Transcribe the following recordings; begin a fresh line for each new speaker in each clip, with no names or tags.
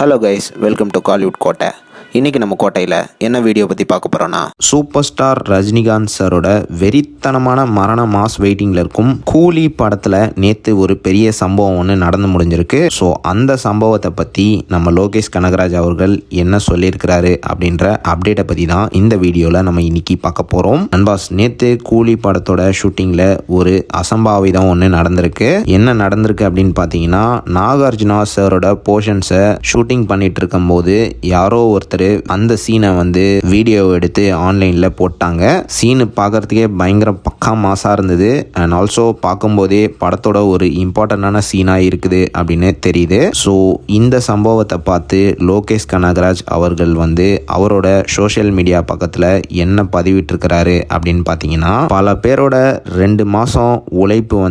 Hello guys, welcome to Kollywood கோட்டை. இன்றைக்கி நம்ம கோட்டையில் என்ன வீடியோ பற்றி பார்க்க போகிறோன்னா, சூப்பர் ஸ்டார் ரஜினிகாந்த் சாரோட வெறித்தனமான மரண மாஸ் வெயிட்டிங்கில் இருக்கும் கூலி படத்தில் நேற்று ஒரு பெரிய சம்பவம் ஒன்று நடந்து முடிஞ்சிருக்கு. ஸோ அந்த சம்பவத்தை பற்றி நம்ம லோகேஷ் கனகராஜ் அவர்கள் என்ன சொல்லியிருக்கிறாரு அப்படின்ற அப்டேட்டை பற்றி தான் இந்த வீடியோவில் நம்ம இன்னைக்கு பார்க்க போகிறோம். நண்பாஸ், நேற்று கூலி படத்தோட ஷூட்டிங்கில் ஒரு அசம்பாவிதம் ஒன்று நடந்திருக்கு. என்ன நடந்திருக்கு அப்படின்னு பார்த்தீங்கன்னா, நாகார்ஜுனா சாரோட போர்ஷன்ஸை ஷூட்டிங் பண்ணிட்டு இருக்கும்போது யாரோ ஒருத்தர் அந்த சீனை வீடியோ எடுத்து ஆன்லைன்ல போட்டாங்க. சீனு பார்க்கறதுக்கே பயங்கர பக்கா மாசா இருந்தது. அண்ட் ஆல்சோ பார்க்கும்போதே படத்தோட ஒரு இம்பார்ட்டன்டான சீனா இருக்குது அப்படின்னு தெரியுது. ஸோ இந்த சம்பவத்தை பார்த்து லோகேஷ் கனகராஜ் அவர்கள் அவரோட சோஷியல் மீடியா பக்கத்தில் என்ன பதிவிட்டிருக்கிறாரு அப்படின்னு பார்த்தீங்கன்னா, பல பேரோட 2 மாசம் உழைப்பு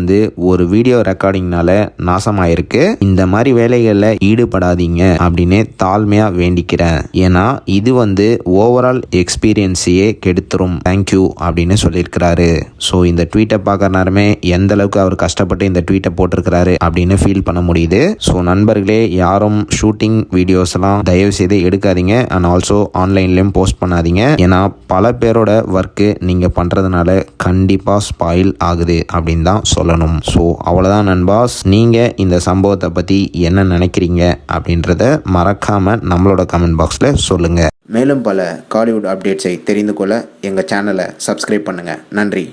ஒரு வீடியோ ரெக்கார்டிங்னால நாசமாயிருக்கு. இந்த மாதிரி வேலைகளில் ஈடுபடாதீங்க அப்படின்னு தாழ்மையா வேண்டிக்கிறேன். ஏன்னா இது ஓவரால் எக்ஸ்பீரியன்ஸையே கெடுத்துரும். தேங்க்யூ அப்படின்னு சொல்லியிருக்கிறாரு. ஸோ இந்த ட்வீட்டை பார்க்குற நேரமே எந்த அளவுக்கு அவர் கஷ்டப்பட்டு இந்த ட்வீட்டை போட்டிருக்கிறாரு அப்படின்னு ஃபீல் பண்ண முடியுது. ஸோ நண்பர்களே, யாரும் ஷூட்டிங் வீடியோஸ் எல்லாம் தயவு செய்து எடுக்காதீங்க. அண்ட் ஆல்சோ ஆன்லைன்லேயும் போஸ்ட் பண்ணாதீங்க. ஏன்னா பல பேரோட ஒர்க்கு நீங்கள் பண்ணுறதுனால கண்டிப்பாக ஸ்பாயில் ஆகுது அப்படின்னு தான் சொல்லணும். ஸோ அவ்வளோதான் நண்பாஸ். நீங்கள் இந்த சம்பவத்தை பற்றி என்ன நினைக்கிறீங்க அப்படின்றத மறக்காமல் நம்மளோட கமெண்ட் பாக்ஸில் சொல்லுங்கள். மேலும் பல காலிவுட் அப்டேட்ஸை தெரிந்து கொள்ள எங்கள் சேனலை சப்ஸ்கிரைப் பண்ணுங்கள். நன்றி.